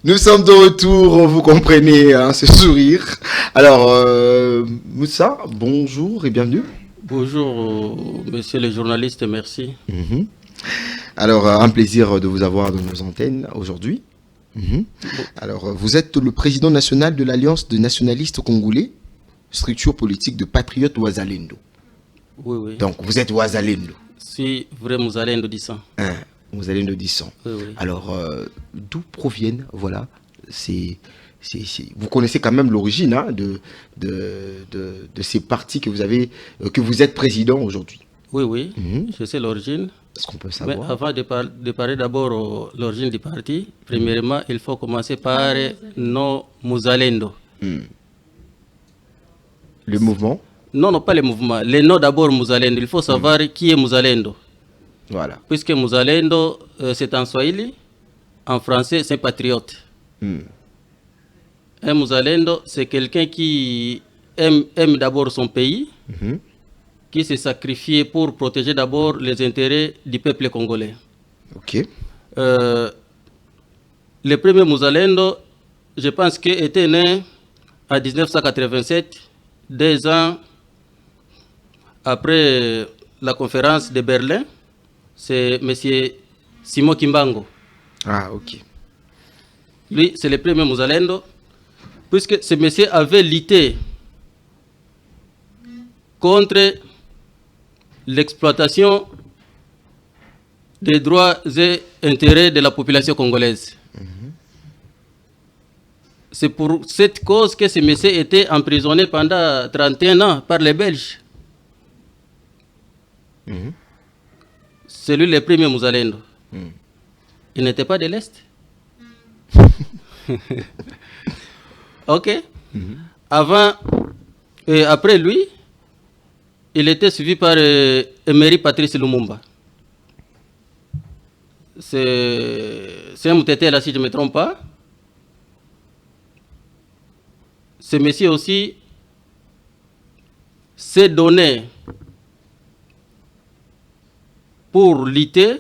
Nous sommes de retour, vous comprenez, hein, ce sourire. Alors, Moussa, bonjour et bienvenue. Bonjour, monsieur le journaliste, merci. Mhm. Alors, un plaisir de vous avoir dans nos antennes aujourd'hui. Mhm. Bon, Alors, vous êtes le président national de l'Alliance des nationalistes congolais, structure politique de patriotes Ouazalendo. oui, oui. Donc, vous êtes Ouazalendo. Si vrai Mouzalendo dit ça. Hein, Ouazalendo 10 ans. Oui, oui. Alors, d'où proviennent, voilà, vous connaissez quand même l'origine, hein, de ces partis que vous avez, que vous êtes président aujourd'hui. Oui, oui, Mhm. je sais l'origine. Est-ce qu'on peut Mais savoir? avant de parler d'abord de l'origine du parti, premièrement, il faut commencer par non Mouzalendo. Hmm. Le mouvement, Non, non, pas le mouvement. Le nom d'abord Mouzalendo. Il faut savoir qui est Mouzalendo. voilà. Puisque Mouzalendo, c'est en Swahili, en français, c'est patriote. Hmm. Un Mouzalendo, c'est quelqu'un qui aime d'abord son pays, Mhm. qui s'est sacrifié pour protéger d'abord les intérêts du peuple congolais. Ok. Euh, le premier Mouzalendo, je pense qu'il était né en 1987, 2 ans après la conférence de Berlin. C'est M. Simon Kimbango. Ah, ok. Lui, c'est le premier Mouzalendo, puisque ce monsieur avait lutté contre l'exploitation des droits et intérêts de la population congolaise. C'est pour cette cause que ce monsieur était emprisonné pendant 31 ans par les Belges. Mhm. C'est lui le premier Mouzalendo. Mhm. Il n'était pas de l'Est. Ok. Avant et après lui, il était suivi par Emery Patrice Lumumba. C'est un Moutété là, si je ne me trompe pas. Ce monsieur aussi s'est donné pour lutter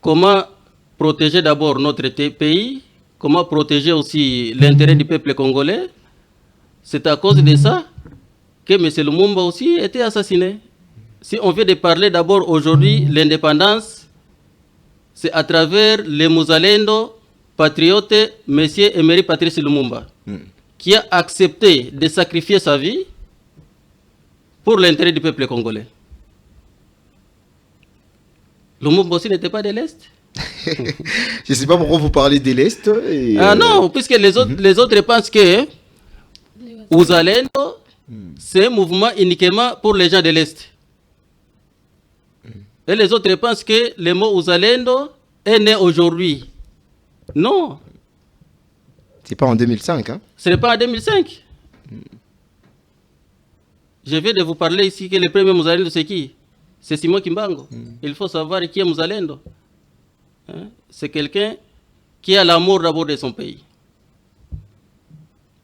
comment protéger d'abord notre pays, comment protéger aussi l'intérêt du peuple congolais. C'est à cause de ça que M. Lumumba aussi était assassiné. Si on vient de parler d'abord aujourd'hui, l'indépendance, c'est à travers les Mouzalendo, patriotes, M. Emery Patrice Lumumba, qui a accepté de sacrifier sa vie pour l'intérêt du peuple congolais. Lumumba aussi n'était pas de l'Est. Je ne sais pas pourquoi vous parlez de l'Est. Et, Ah non, puisque les autres pensent que Ouzalendo, c'est un mouvement uniquement pour les gens de l'Est. Et les autres pensent que le mot Ouzalendo est né aujourd'hui. Non, c'est pas en 2005, hein? ce n'est pas en 2005. Je viens de vous parler ici que le premier Mouzalendo, c'est qui? C'est Simon Kimbango. Il faut savoir qui est Mouzalendo. Hein? C'est quelqu'un qui a l'amour d'abord de son pays.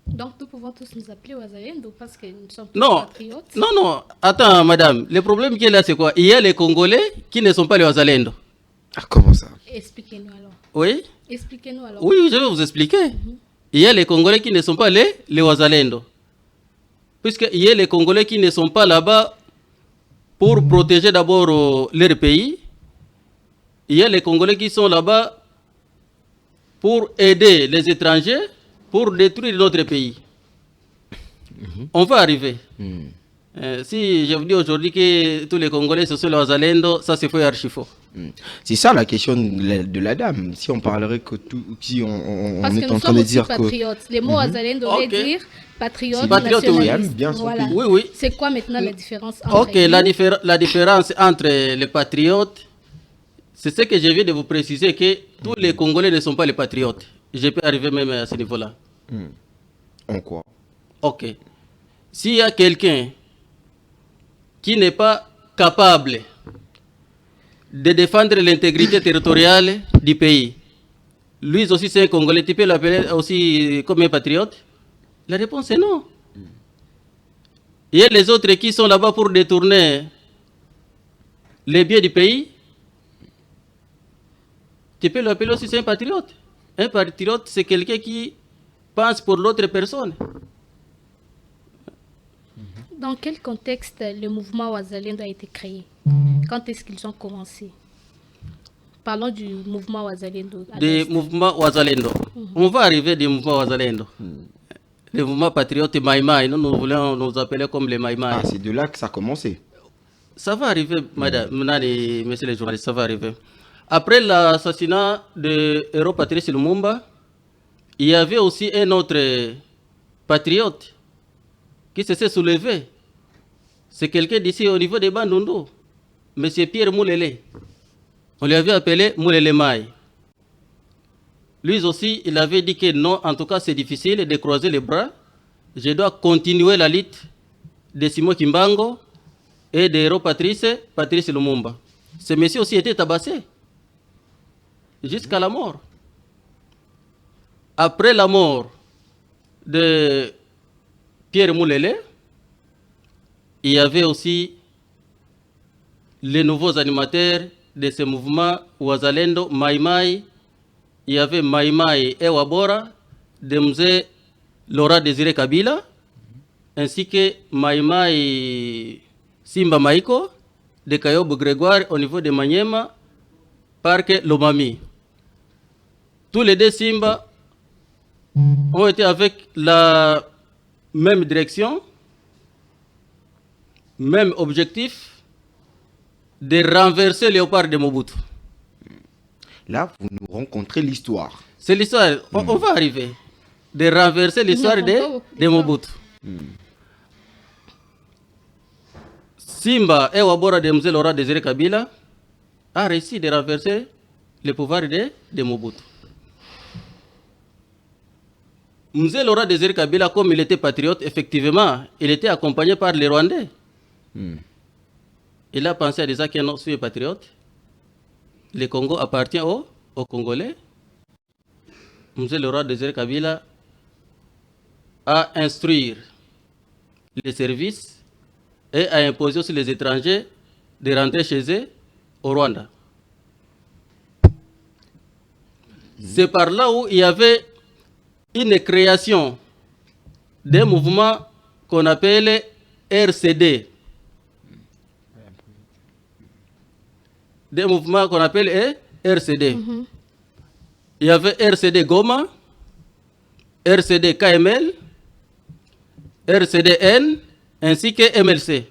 Donc nous pouvons tous nous appeler Ouazalendo parce que nous sommes tous Non, patriotes. non, non. Attends, madame. Le problème qui est là, c'est quoi? Il y a les Congolais qui ne sont pas les Ouazalendo. Ah, comment ça? Expliquez-nous alors. Oui? Expliquez-nous alors. Oui, je vais vous expliquer. Il y a les Congolais qui ne sont pas les Ouazalendo. Puisqu'il y a les Congolais qui ne sont pas là-bas pour protéger d'abord leur pays. Il y a les Congolais qui sont là-bas pour aider les étrangers, pour détruire notre pays. On va arriver. Si je vous dis aujourd'hui que tous les Congolais ce sont les Ouazalendo, ça c'est faux et archi faux. C'est ça la question de la dame. Si on parlerait que tout, si on Parce que est nous en train sommes de aussi dire que patriotes. Les mots Ouazalendo veut Ok. dire patriote, C'est patriote, oui. nationaliste. Bien son Voilà. pays. Oui, oui. C'est quoi maintenant la différence entre Ok, nous? la différence entre les patriotes, c'est ce que je viens de vous préciser, que tous les Congolais ne sont pas les patriotes. Je peux arriver même à ce niveau-là. en quoi? Ok. S'il y a quelqu'un qui n'est pas capable de défendre l'intégrité territoriale du pays, lui aussi c'est un Congolais, tu peux l'appeler aussi comme un patriote? La réponse est non. Il y a les autres qui sont là-bas pour détourner les biens du pays. tu peux l'appeler aussi c'est un patriote. Un patriote, c'est quelqu'un qui pense pour l'autre personne. Dans quel contexte le mouvement Wazalendo a été créé? Quand est-ce qu'ils ont commencé? Parlons du mouvement Wazalendo. Du mouvement Wazalendo. On va arriver du mouvement Wazalendo. Le mouvement patriote Maïmaï, nous voulons nous appeler comme les Maïmaï. Ah, c'est de là que ça a commencé. Ça va arriver, madame, messieurs les journalistes, ça va arriver. Après l'assassinat de héros Patrice Lumumba, il y avait aussi un autre patriote qui s'est soulevé. C'est quelqu'un d'ici au niveau des Bandundu, M. Pierre Moulele. On lui avait appelé Moulele Maï. Lui aussi, il avait dit que non, en tout cas, c'est difficile de croiser les bras. Je dois continuer la lutte de Simon Kimbango et de héros Patrice Lumumba. Ce monsieur aussi était tabassé jusqu'à la mort. Après la mort de Pierre Moulele, il y avait aussi les nouveaux animateurs de ce mouvement Wazalendo, Maïmaï. Il y avait Maïmaï et Wabora, de Mzee Laurent Désiré Kabila, ainsi que Maïmaï Simba Maïko, de Kayobo Grégoire au niveau de Maniema, Parc Lomami. Tous les deux Simba ont été avec la même direction, même objectif, de renverser Léopard de Mobutu. Là, vous nous rencontrez l'histoire. C'est l'histoire, on va arriver, de renverser l'histoire de Mobutu. Simba et Wabora de Mzee Laurent Désiré Kabila a réussi de renverser le pouvoir de Mobutu. Mzee Laurent Désiré Kabila, comme il était patriote, effectivement, il était accompagné par les Rwandais. Il a pensé à des gens qui sont patriotes. Le Congo appartient aux Congolais. Mzee Laurent Désiré Kabila a instruire les services et a imposé aussi les étrangers de rentrer chez eux au Rwanda. C'est par là où il y avait une création d'un mouvement qu'on appelle RCD. Des mouvements qu'on appelle RCD. Il y avait RCD Goma, RCD KML, RCDN, ainsi que MLC.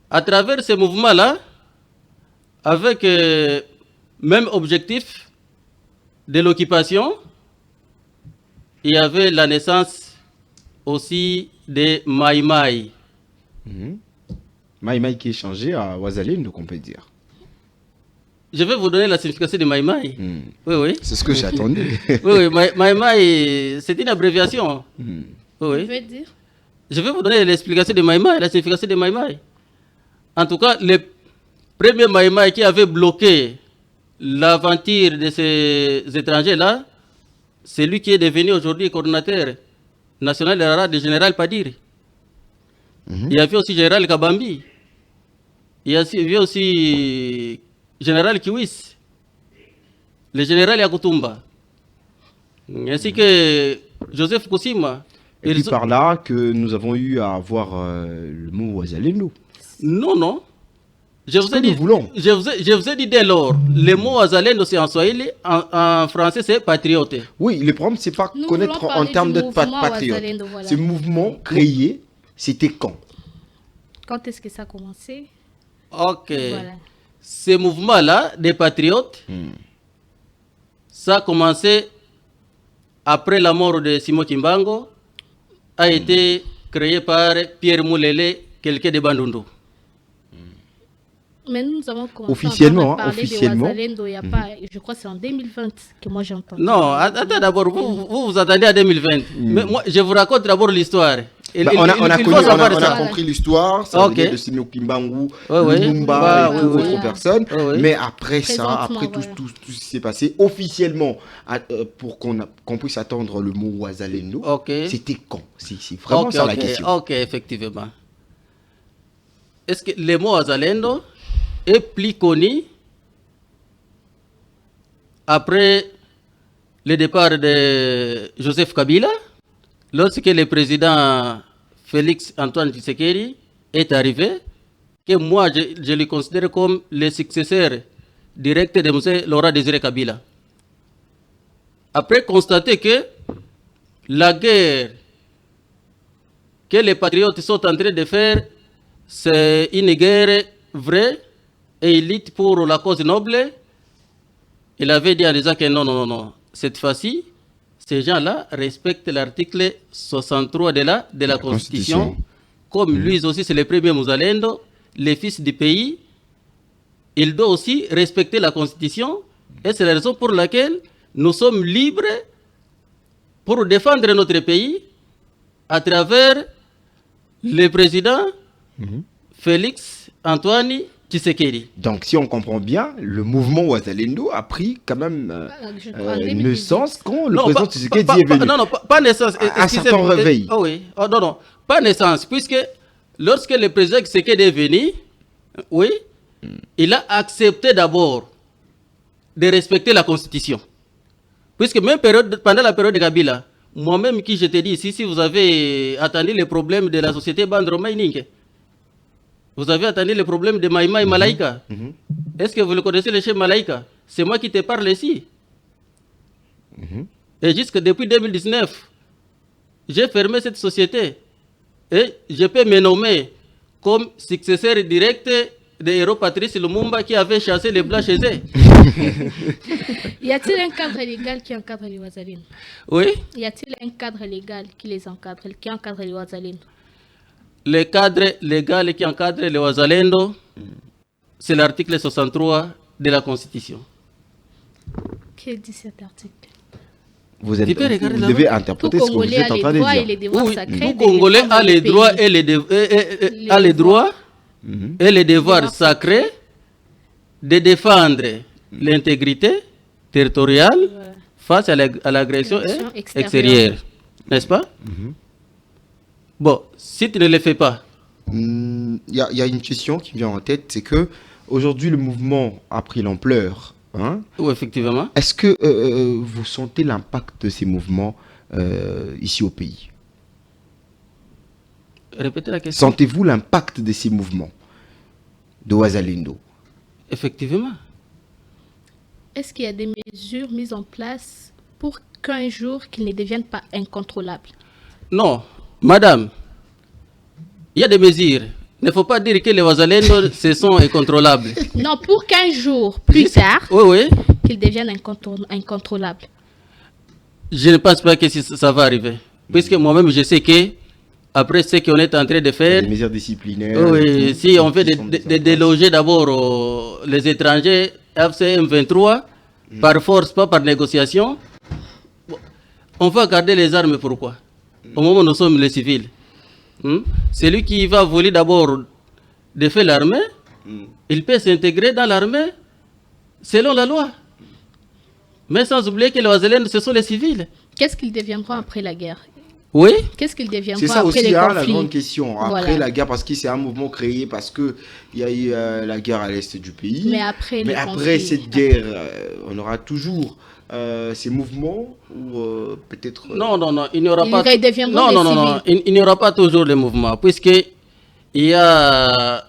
À travers ces mouvements-là, avec même objectif de l'occupation, il y avait la naissance aussi de Maïmaï. Maïmaï qui est changé à Wazalendo, qu'on peut dire. Je vais vous donner la signification de Maïmaï. Oui, oui. C'est ce que j'attendais. Oui, Maïmaï, c'est une abréviation. Oui. Je veux dire. Je vais vous donner l'explication de Maïmaï, la signification de Maïmaï. En tout cas, le premier Maïmaï qui avait bloqué l'aventure de ces étrangers-là, c'est lui qui est devenu aujourd'hui coordinateur national de la RAD, le général Padiri. Il y avait aussi général Kabambi. Il y avait aussi général Kiwis, le général Yakutumba, ainsi que Joseph Kusima. Et puis par là que nous avons eu à avoir le mot Wazalendo. Non, non. Je vous ai dit, nous voulons. Je vous ai dit dès lors, le mot Wazalendo c'est en swahili, en français c'est patriote. Oui, le problème c'est pas Nous connaître voulons en parler termes du de mouvement patriote. Wazalendo, voilà. Ce mouvement créé, c'était quand? Quand est-ce que ça a commencé? Ok. Voilà. Ce mouvement-là des patriotes, ça a commencé après la mort de Simon Kimbango, a été créé par Pierre Moulele, quelqu'un de Bandundu. Mais nous avons commencé Officiellement, à parler officiellement. de Wazalendo, il y a pas, je crois que c'est en 2020 que moi j'entends. Non, attends d'abord, vous attendez à 2020. Mais moi, je vous raconte d'abord l'histoire. On a compris l'histoire, ça veut Ok. dire de Simon Kimbangu, Ouais, Lumumba ouais. et toutes Ouais, autres ouais. personnes. Ouais. Mais après ça, Présentement, après voilà. tout ce qui s'est passé, officiellement, pour qu'on puisse attendre le mot Wazalendo, Ok. c'était quand? C'est vraiment ça la question. Ok, effectivement. Est-ce que le mot Wazalendo est plus connu après le départ de Joseph Kabila, lorsque le président Félix Antoine Tshisekedi est arrivé, que moi je le considère comme le successeur direct de M. Laurent Désiré Kabila. Après constater que la guerre que les patriotes sont en train de faire, c'est une guerre vraie et ils luttent pour la cause noble, il avait dit en disant que non, cette fois-ci, ces gens-là respectent l'article 63 de la Constitution. Comme lui aussi, c'est le premier Mouzalendo, le fils du pays, il doit aussi respecter la Constitution. Et c'est la raison pour laquelle nous sommes libres pour défendre notre pays à travers le président Félix Antoine Tshisekedi. Donc, si on comprend bien, le mouvement Ouazalendo a pris quand même naissance quand le président Tshisekedi est venu. Non, pas naissance. Un certain réveil. Oui, non, pas naissance, puisque lorsque le président Tshisekedi est venu, oui, il a accepté d'abord de respecter la Constitution. Puisque même pendant la période de Kabila, moi-même qui je t'ai dit ici, si vous avez attendu les problèmes de la société Bandro Mining, vous avez attendu les problèmes de Maïma et Malaïka. Est-ce que vous le connaissez, le chef Malaïka? C'est moi qui te parle ici. Et jusque depuis 2019, j'ai fermé cette société. Et je peux me nommer comme successeur direct de Héros Patrice Lumumba qui avait chassé les Blancs chez eux. Y a-t-il un cadre légal qui encadre les Ouazalendo? Oui. Y a-t-il un cadre légal qui les encadre, qui encadre les Ouazalendo? Le cadre légal qui encadre les Ouazalendo, c'est l'article 63 de la Constitution. Que dit cet article? Vous devez interpréter ce que vous êtes en train de dire. Tout Congolais a les droits et les devoirs et les devoirs sacrés de défendre l'intégrité territoriale face à l'agression extérieure. N'est-ce pas? Bon, si tu ne le fais pas. Il y a une question qui me vient en tête, c'est que aujourd'hui le mouvement a pris l'ampleur. Oui, effectivement. Est-ce que vous sentez l'impact de ces mouvements ici au pays? Répétez la question. Sentez-vous l'impact de ces mouvements de Ouazalendo? Effectivement. Est-ce qu'il y a des mesures mises en place pour qu'un jour qu'ils ne deviennent pas incontrôlables? Non, madame. Il y a des mesures. Il ne faut pas dire que les Ouazalendo ce sont incontrôlables. Non, pour qu'un jour plus tard, qu'ils deviennent incontrôlables. Je ne pense pas que ça va arriver. Puisque moi-même, je sais que après ce qu'on est en train de faire, des mesures disciplinaires. Oui, si on veut déloger d'abord les étrangers, FCM 23, par force, pas par négociation, on va garder les armes. Pourquoi? Au moment où nous sommes les civils. Celui qui va voler d'abord de faire l'armée, il peut s'intégrer dans l'armée selon la loi. Mais sans oublier que les Ouazalendo, ce sont les civils. Qu'est-ce qu'ils deviendront après la guerre? Oui. Qu'est-ce qu'ils deviendront après les conflits? C'est ça aussi la grande question. Après la guerre, parce que c'est un mouvement créé parce qu'il y a eu la guerre à l'est du pays. Mais après cette guerre, on aura toujours ces mouvements ou peut-être... Non, il n'y aura pas... Non, il n'y aura pas toujours les mouvements, puisqu'il y a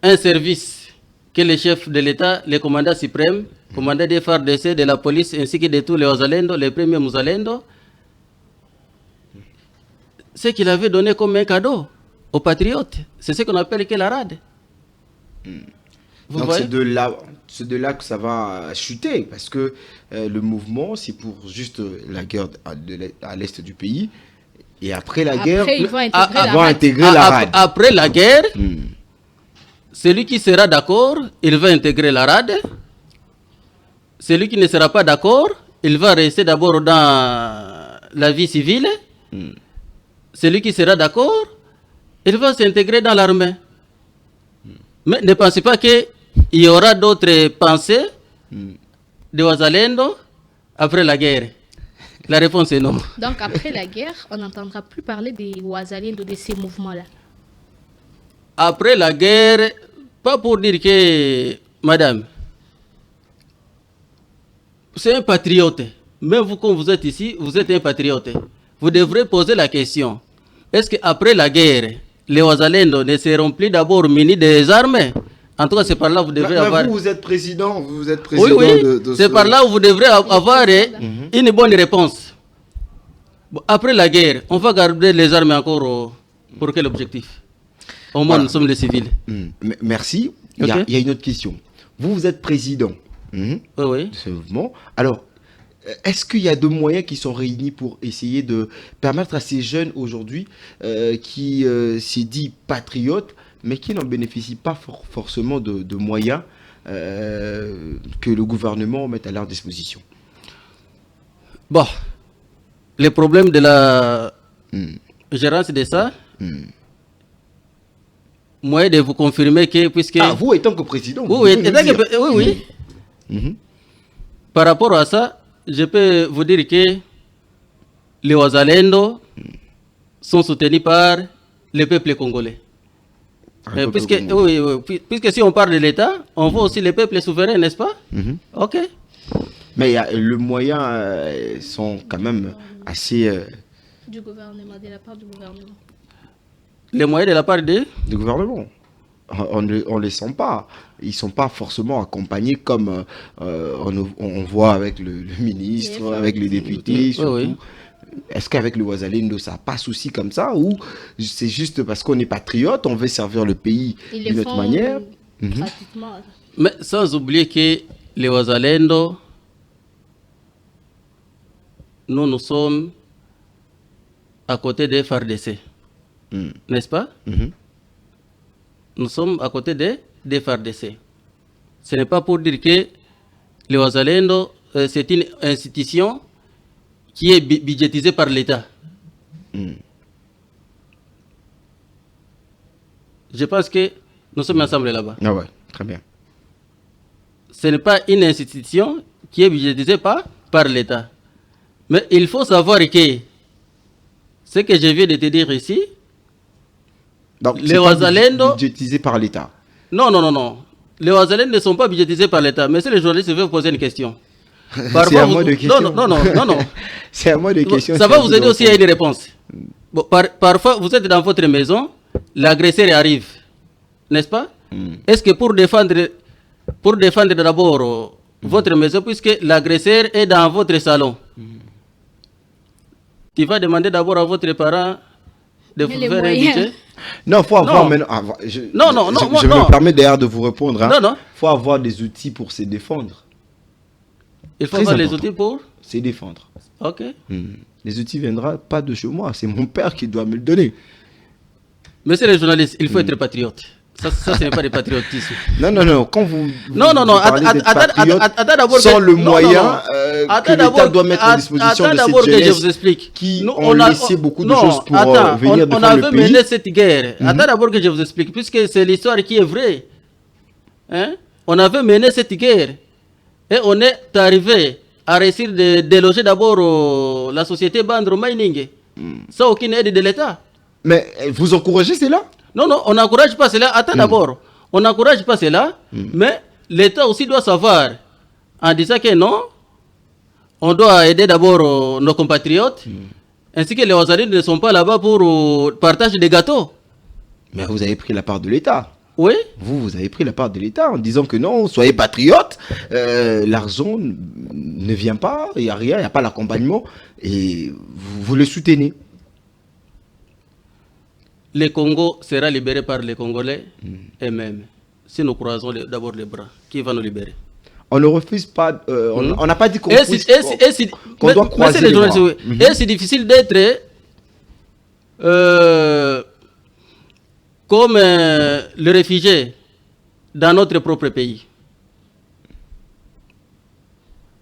un service que le chef de l'État, le commandant suprême, commandant des FARDC, de la police, ainsi que de tous les Ouazalendo, les premiers Mouzalendo, ce qu'il avait donné comme un cadeau aux patriotes, c'est ce qu'on appelle que la rade. Donc c'est de là que ça va chuter, parce que le mouvement, c'est pour juste la guerre à l'est du pays, et après la guerre, ils vont intégrer la rade. Après la guerre, celui qui sera d'accord, il va intégrer la rade. Celui qui ne sera pas d'accord, il va rester d'abord dans la vie civile. Celui qui sera d'accord, il va s'intégrer dans l'armée. Mais ne pensez pas qu'il y aura d'autres pensées de Ouazalendo après la guerre. La réponse est non. Donc après la guerre, on n'entendra plus parler des Ouazalendo, de ces mouvements-là. Après la guerre, pas pour dire que, madame, c'est un patriote. Même vous, quand vous êtes ici, vous êtes un patriote. Vous devrez poser la question. Est-ce qu'après la guerre, les Ouazalendo ne seront plus d'abord munis des armes? En tout cas, c'est par là que vous devrez avoir... Vous êtes président, oui, de c'est par là où vous devrez avoir une bonne réponse. Bon, après la guerre, on va garder les armes encore pour quel objectif? Au moins, nous sommes les civils. Merci. Il y a une autre question. Vous êtes président de ce mouvement. Alors, est-ce qu'il y a de moyens qui sont réunis pour essayer de permettre à ces jeunes aujourd'hui qui s'est dit patriotes, mais qui n'en bénéficient pas forcément de moyens que le gouvernement mette à leur disposition? Bon, les problèmes de la gérance de ça, moi, de vous confirmer que puisque... Ah, vous étant que président, oui. Par rapport à ça, je peux vous dire que les Ouazalendo sont soutenus par le peuple congolais. Puisque si on parle de l'État, on voit aussi le peuple souverain, n'est-ce pas? Ok. Mais le moyen sont quand même assez... Du gouvernement, de la part du gouvernement. Les moyens de la part du gouvernement. On ne les sent pas. Ils ne sont pas forcément accompagnés comme on voit avec le ministre, avec les députés, surtout. Oui. Est-ce qu'avec le Ouazalendo, ça passe aussi comme ça? Ou c'est juste parce qu'on est patriote, on veut servir le pays d'une autre manière? Pratiquement. Mais sans oublier que les Ouazalendo, nous sommes à côté des FARDC. N'est-ce pas? Nous sommes à côté des FARDC. Ce n'est pas pour dire que le Ouazalendo, c'est une institution qui est budgétisée par l'État. Je pense que nous sommes ensemble là-bas. Ah ouais, très bien. Ce n'est pas une institution qui est budgétisée par l'État. Mais il faut savoir que ce que je viens de te dire ici, donc, les Ouazalendo budgétisés par l'État. Non. Les Ouazalendo ne sont pas budgétisés par l'État. Mais si les journalistes veulent vous poser une question. C'est à moi de question. Non. C'est à moi de question. Ça va vous aider aussi à une réponse. Bon, parfois, vous êtes dans votre maison, l'agresseur arrive. N'est-ce pas? Est-ce que pour défendre d'abord votre maison, puisque l'agresseur est dans votre salon, tu vas demander d'abord à votre parent de vous faire un budget? Non, il faut avoir maintenant. Je me permets d'ailleurs de vous répondre. Il faut avoir des outils pour se défendre. Il faut avoir les outils pour se défendre. Ok. Les outils ne viendront pas de chez moi. C'est mon père qui doit me le donner. Monsieur le journaliste, il faut être patriote. Ça ce n'est pas du patriotisme. Non. Quand vous attends d'abord sans le moyen que l'État doit mettre à disposition de cette jeunesse que je vous explique. Qui ont laissé beaucoup de choses pour venir défendre le pays. On avait mené cette guerre. Attends d'abord que je vous explique, puisque c'est l'histoire qui est vraie. On avait mené cette guerre et on est arrivé à réussir de déloger d'abord la société Bandro Mining sans aucune aide de l'État. Mais vous encouragez cela? Non, on n'encourage pas cela. Attends d'abord. On n'encourage pas cela, mais l'État aussi doit savoir, en disant que non, on doit aider d'abord nos compatriotes, ainsi que les Ouazalendo ne sont pas là-bas pour partager des gâteaux. Mais vous avez pris la part de l'État. Oui. Vous avez pris la part de l'État en disant que non, soyez patriotes, l'argent ne vient pas, il n'y a rien, il n'y a pas l'accompagnement, et vous le soutenez. Le Congo sera libéré par les Congolais eux-mêmes. Si nous croisons d'abord les bras, qui va nous libérer? On ne refuse pas, on n'a pas dit qu'on doit croiser les bras. Et c'est difficile d'être comme le réfugié dans notre propre pays.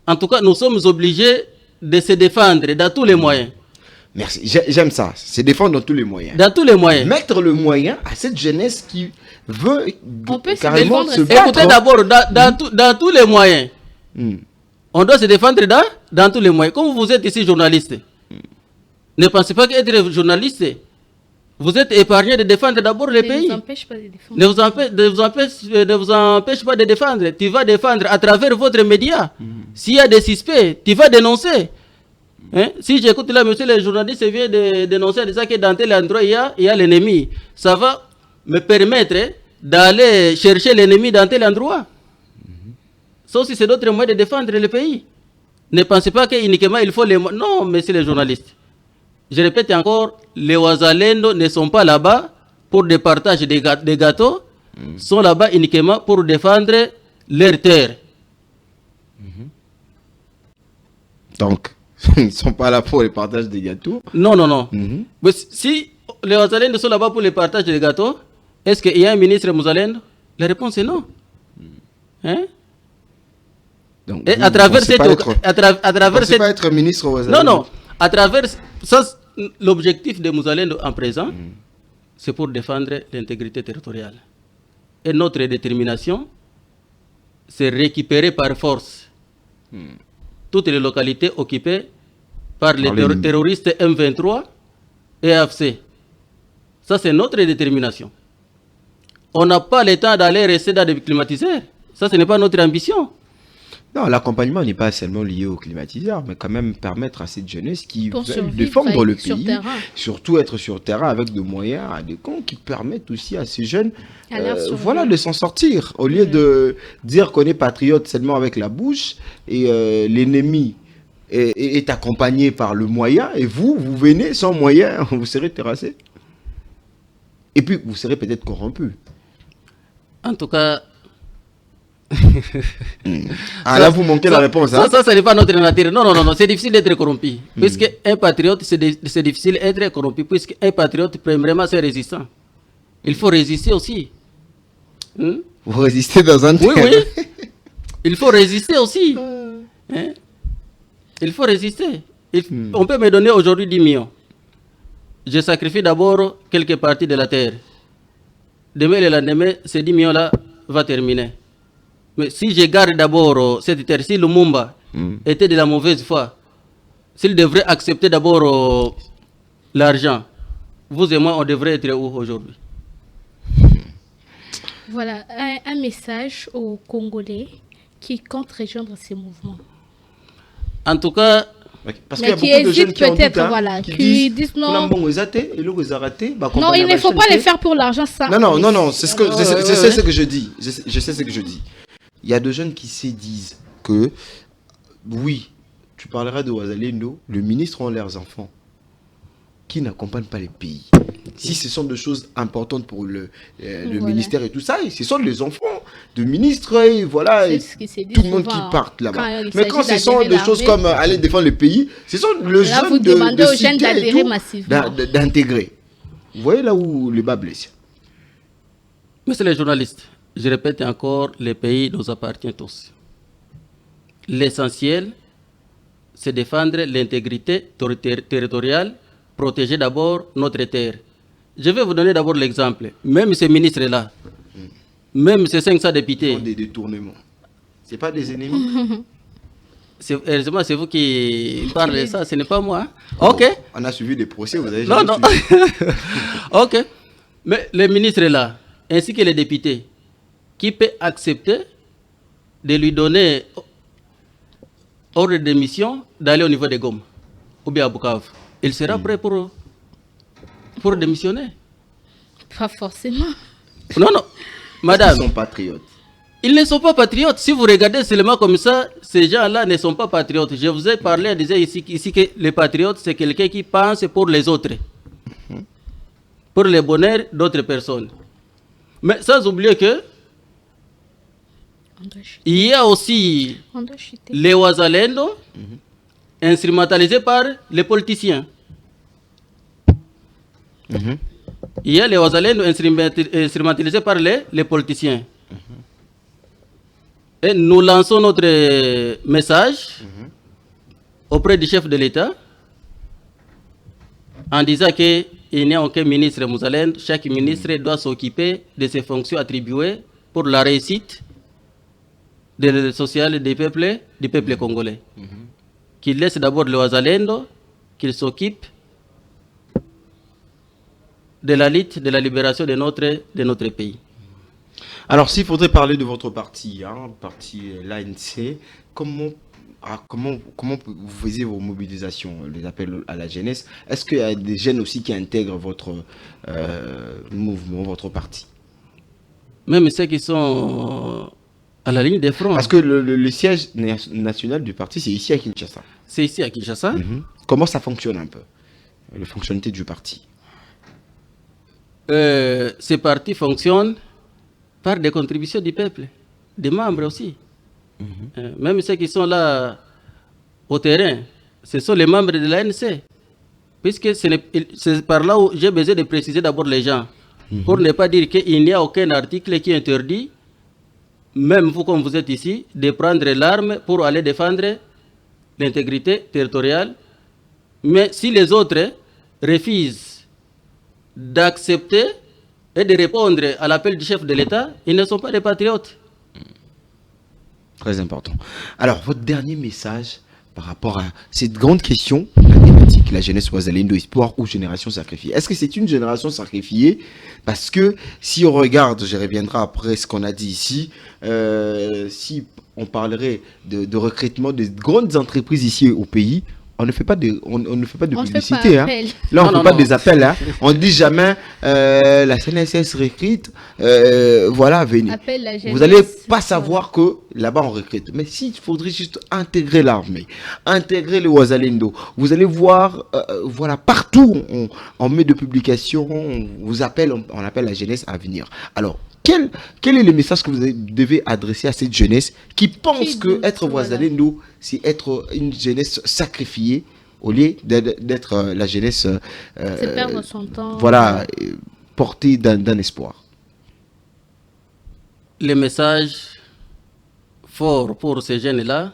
En tout cas, nous sommes obligés de se défendre dans tous les moyens. Merci, j'aime ça, se défendre dans tous les moyens. Dans tous les moyens. Mettre le moyen à cette jeunesse qui veut carrément se battre. Écoutez d'abord, dans tous les moyens. On doit se défendre dans tous les moyens. Comme vous êtes ici journaliste, ne pensez pas qu'être journaliste, vous êtes épargné de défendre d'abord le pays. Ne vous empêche pas de défendre. Tu vas défendre à travers votre média. S'il y a des suspects, tu vas dénoncer. Hein? Si j'écoute là, monsieur le journaliste vient de dénoncer de ça que dans tel endroit, il y a l'ennemi. Ça va me permettre d'aller chercher l'ennemi dans tel endroit. Ça aussi, c'est d'autres moyens de défendre le pays. Ne pensez pas qu'uniquement il faut les... Non, monsieur le journaliste. Je répète encore, les Wazalendo ne sont pas là-bas pour des partages des gâteaux, sont là-bas uniquement pour défendre leur terre. Donc, ils ne sont pas là pour le partage des gâteaux. Non, non, non. Mais si les Wazalendo sont là-bas pour le partage des gâteaux, est-ce qu'il y a un ministre Mouzalendo? La réponse est non. Hein? Donc, et à travers cette... pas être ministre Wazalendo. Non, non. À travers... Ça, l'objectif de Mouzalendo en présent, c'est pour défendre l'intégrité territoriale. Et notre détermination, c'est récupérer par force toutes les localités occupées par les terroristes M23 et AFC. Ça, c'est notre détermination. On n'a pas le temps d'aller rester dans des climatiseurs. Ça, ce n'est pas notre ambition. Non, l'accompagnement n'est pas seulement lié aux climatiseurs, mais quand même permettre à cette jeunesse qui veut défendre le pays, surtout être sur terrain avec des moyens adéquats qui permettent aussi à ces jeunes de s'en sortir. Au lieu de dire qu'on est patriote seulement avec la bouche et l'ennemi est accompagné par le moyen et vous venez sans moyen, vous serez terrassé. Et puis, vous serez peut-être corrompu. En tout cas... là vous manquez la réponse. Ça n'est pas notre nature. Non, c'est difficile d'être corrompu. Puisque un patriote, c'est difficile d'être corrompu. Puisque un patriote, premièrement, c'est résistant. Il faut résister aussi. Vous résistez dans un terrain. Oui. Il faut résister aussi. Il faut résister. On peut me donner aujourd'hui 10 millions. Je sacrifie d'abord quelques parties de la terre. Demain et le lendemain, ces 10 millions-là vont terminer. Mais si je garde d'abord cette terre, si Lumumba était de la mauvaise foi, s'il devrait accepter d'abord l'argent, vous et moi, on devrait être où aujourd'hui? Voilà, un message aux Congolais qui comptent rejoindre ces mouvements. En tout cas... Parce qu'il y a beaucoup de jeunes qui ont doute, qui disent non. Non, il ne faut pas les faire pour l'argent. Non, c'est ce que je dis. Je sais ce que je dis. Il y a des jeunes qui se disent que, oui, tu parleras de Wazalendo, le ministre ont leurs enfants qui n'accompagnent pas les pays. Si ce sont des choses importantes pour le ministère et tout ça, ce sont les enfants de ministres et voilà, et tout le monde qui partent là-bas. Mais quand ce sont des choses comme aller défendre le pays, ce sont les jeunes d'intégrer. Vous voyez là où le bas blesse. Monsieur le journaliste, je répète encore, les pays nous appartiennent tous. L'essentiel, c'est défendre l'intégrité territoriale, protéger d'abord notre terre. Je vais vous donner d'abord l'exemple. Même ces ministres-là, même ces 500 députés... Ils font des détournements. Ce n'est pas des ennemis. Heureusement, c'est vous qui parlez de ça, ce n'est pas moi. Ok. On a suivi des procès, vous avez non. Ok. Mais les ministres-là, ainsi que les députés, qui peut accepter de lui donner ordre de mission d'aller au niveau des Gom ou bien à Bukavu? Il sera prêt pour démissionner? Pas forcément. Non, madame. Ils sont patriotes. Ils ne sont pas patriotes. Si vous regardez seulement comme ça, ces gens-là ne sont pas patriotes. Je vous ai parlé, je disais ici que les patriotes, c'est quelqu'un qui pense pour les autres, pour le bonheur d'autres personnes. Mais sans oublier que il y a aussi les Wazalendo instrumentalisés par les politiciens. Il y a les Wazalendo instrumentalisés par les politiciens. Et nous lançons notre message auprès du chef de l'État en disant qu'il n'y a aucun ministre Mouzalendo. Chaque ministre doit s'occuper de ses fonctions attribuées pour la réussite sociale du peuple congolais. Qu'il laisse d'abord le Wazalendo, qu'il s'occupe de la lutte, de la libération de notre pays. Alors, s'il faudrait parler de votre parti, parti l'ANC, comment vous faisiez vos mobilisations, les appels à la jeunesse? Est-ce qu'il y a des jeunes aussi qui intègrent votre mouvement, votre parti? Même ceux qui sont à la ligne des fronts. Parce que le siège national du parti, c'est ici à Kinshasa. C'est ici à Kinshasa. Comment ça fonctionne un peu, la fonctionnalité du parti? Ces partis fonctionnent par des contributions du peuple, des membres aussi. Même ceux qui sont là au terrain, ce sont les membres de l'ANC. Puisque c'est par là où j'ai besoin de préciser d'abord les gens. Pour ne pas dire qu'il n'y a aucun article qui interdit, même vous comme vous êtes ici, de prendre l'arme pour aller défendre l'intégrité territoriale. Mais si les autres refusent d'accepter et de répondre à l'appel du chef de l'État, ils ne sont pas des patriotes. Très important. Alors, votre dernier message par rapport à cette grande question, la thématique, la jeunesse Wazalendo, espoir ou génération sacrifiée. Est-ce que c'est une génération sacrifiée? Parce que si on regarde, je reviendrai après ce qu'on a dit ici, si on parlerait de recrutement de grandes entreprises ici au pays, on ne fait pas de publicité. Là, on ne fait pas des appels. On ne dit jamais la CNSS recrute. Voilà, venez. Vous n'allez pas savoir que là-bas on recrute. Mais s'il faudrait juste intégrer l'armée, intégrer le Wazalendo, vous allez voir, voilà, partout on met de publications, on vous appelle, on appelle la jeunesse à venir. Alors, quel est le message que vous devez adresser à cette jeunesse qui pense que être Wazalendo, c'est être une jeunesse sacrifiée au lieu d'être la jeunesse c'est perdre son temps. Voilà, portée d'un espoir? Le message fort pour ces jeunes-là,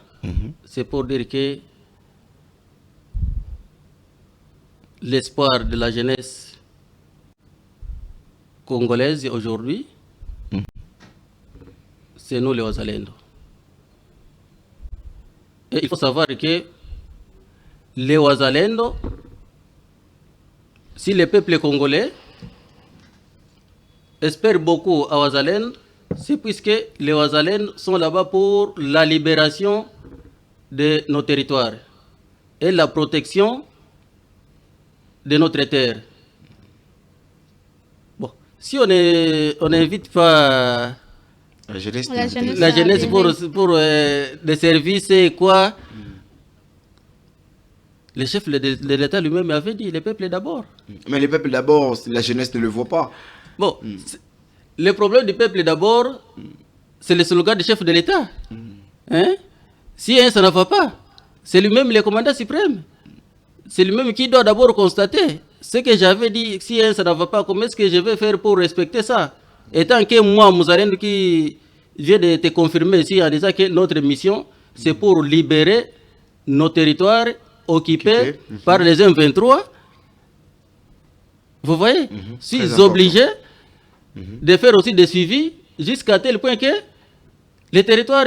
c'est pour dire que l'espoir de la jeunesse congolaise aujourd'hui, c'est nous les Wazalendo. Et il faut savoir que les Wazalendo, si le peuple congolais espère beaucoup à Wazalendo, c'est puisque les Wazalendo sont là-bas pour la libération de nos territoires et la protection de notre terre. Bon, si on n'invite pas la jeunesse pour des services et quoi, le chef de l'État lui-même avait dit le peuple d'abord. Mais le peuple d'abord, la jeunesse ne le voit pas. Bon, le problème du peuple d'abord, c'est le slogan du chef de l'État. Si ça ne va pas, c'est lui-même le commandant suprême. C'est lui-même qui doit d'abord constater ce que j'avais dit. Si ça ne va pas, comment est-ce que je vais faire pour respecter ça? Et tant que moi, Mouzarène, qui vient de te confirmer ici en disant que notre mission, c'est pour libérer nos territoires occupés par les M23. Vous voyez, suis obligé de faire aussi des suivis jusqu'à tel point que les territoires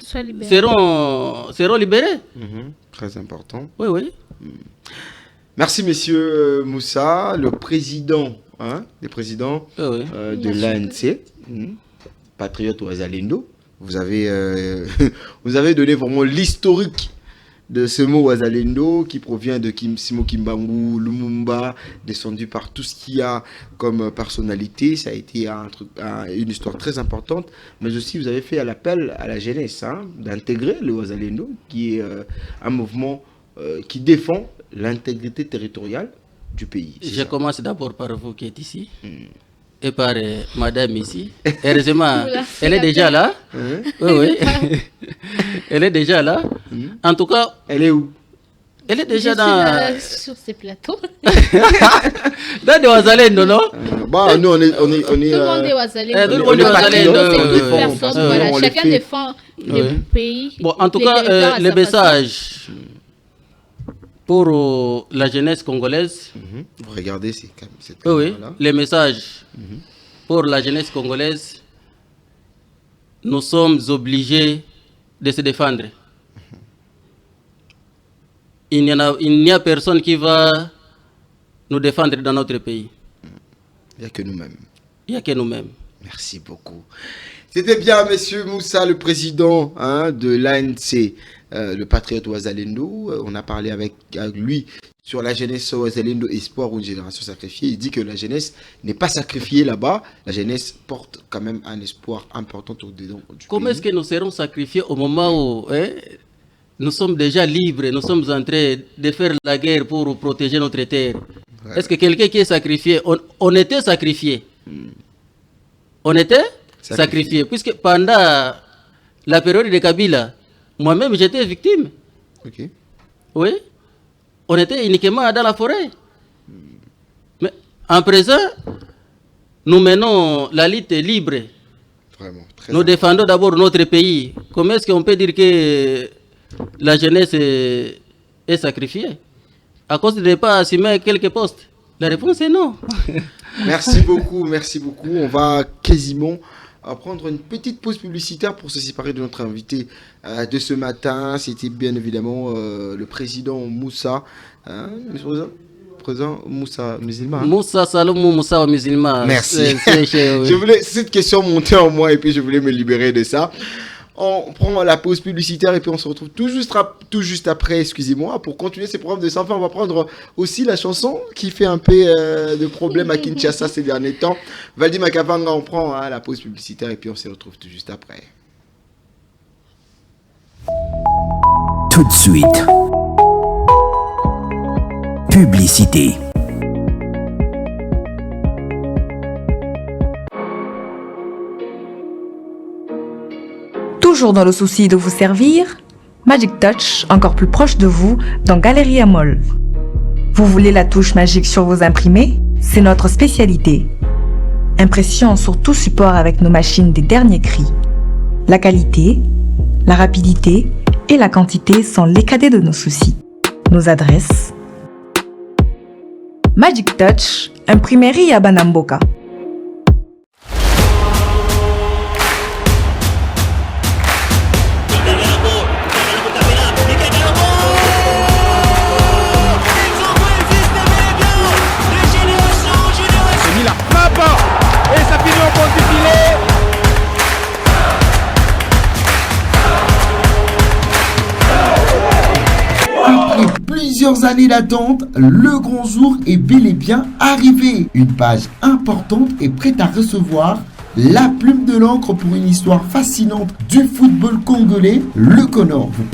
seront libérés. Très important. Oui, oui. Merci, monsieur Moussa, le président, de l'ANC, Patriote Wazalendo. Vous avez donné vraiment l'historique de ce mot Wazalendo qui provient de Simo Kimbangu, Lumumba, descendu par tout ce qu'il y a comme personnalité. Ça a été une histoire très importante, mais aussi vous avez fait l'appel à la jeunesse d'intégrer le Wazalendo, qui est un mouvement qui défend l'intégrité territoriale du pays. Je commence d'abord par vous qui êtes ici. Et par madame ici. Heureusement, elle est déjà là. Oui. Elle est déjà là. En tout cas, elle est où? Elle est déjà sur ces plateaux. Dans des Wazalendo, non? Nous, on est tout le monde est Wazalendo. Tout le monde est Wazalendo. Chacun défend le pays. Bon, en tout cas, le message pour la jeunesse congolaise. Vous regardez cette caméra-là. Oui, les messages pour la jeunesse congolaise, nous sommes obligés de se défendre. Il n'y a personne qui va nous défendre dans notre pays. Il n'y a que nous-mêmes. Il n'y a que nous-mêmes. Merci beaucoup. C'était bien, monsieur Moussa, le président de l'ANC, le Patriote Ouazalendo. On a parlé avec lui sur la jeunesse Ouazalendo, espoir ou une génération sacrifiée. Il dit que la jeunesse n'est pas sacrifiée là-bas. La jeunesse porte quand même un espoir important au-dedans du Comment pays. est-ce que nous serons sacrifiés au moment où nous sommes déjà libres, nous sommes en train de faire la guerre pour protéger notre terre? Ouais. Est-ce que quelqu'un qui est sacrifié, on était sacrifié? On était sacrifié. Puisque pendant la période de Kabila, moi-même j'étais victime. Ok. Oui. On était uniquement dans la forêt. Mais en présent, nous menons la lutte libre. Vraiment. Nous défendons d'abord notre pays. Comment est-ce qu'on peut dire que la jeunesse est sacrifiée à cause de ne pas assumer quelques postes? La réponse est non. Merci beaucoup. On va quasiment prendre une petite pause publicitaire pour se séparer de notre invité de ce matin. C'était bien évidemment le président Moussa. Président Moussa musulman. Moussa Salomou Moussa musulman. Merci. Je voulais cette question monter en moi et puis je voulais me libérer de ça. On prend la pause publicitaire et puis on se retrouve tout juste après, excusez-moi, pour continuer ces programmes de sans fin. On va prendre aussi la chanson qui fait un peu de problème à Kinshasa ces derniers temps. Valdi Makavanga, on prend la pause publicitaire et puis on se retrouve tout juste après. Tout de suite. Publicité. Toujours dans le souci de vous servir, Magic Touch, encore plus proche de vous, dans Galeria Mall. Vous voulez la touche magique sur vos imprimés? C'est notre spécialité. Impression sur tout support avec nos machines des derniers cris. La qualité, la rapidité et la quantité sont les cadets de nos soucis. Nos adresses: Magic Touch, imprimerie à Banamboka. Plusieurs années d'attente, le grand jour est bel et bien arrivé. Une page importante est prête à recevoir la plume de l'encre pour une histoire fascinante du football congolais. Le Connor vous présente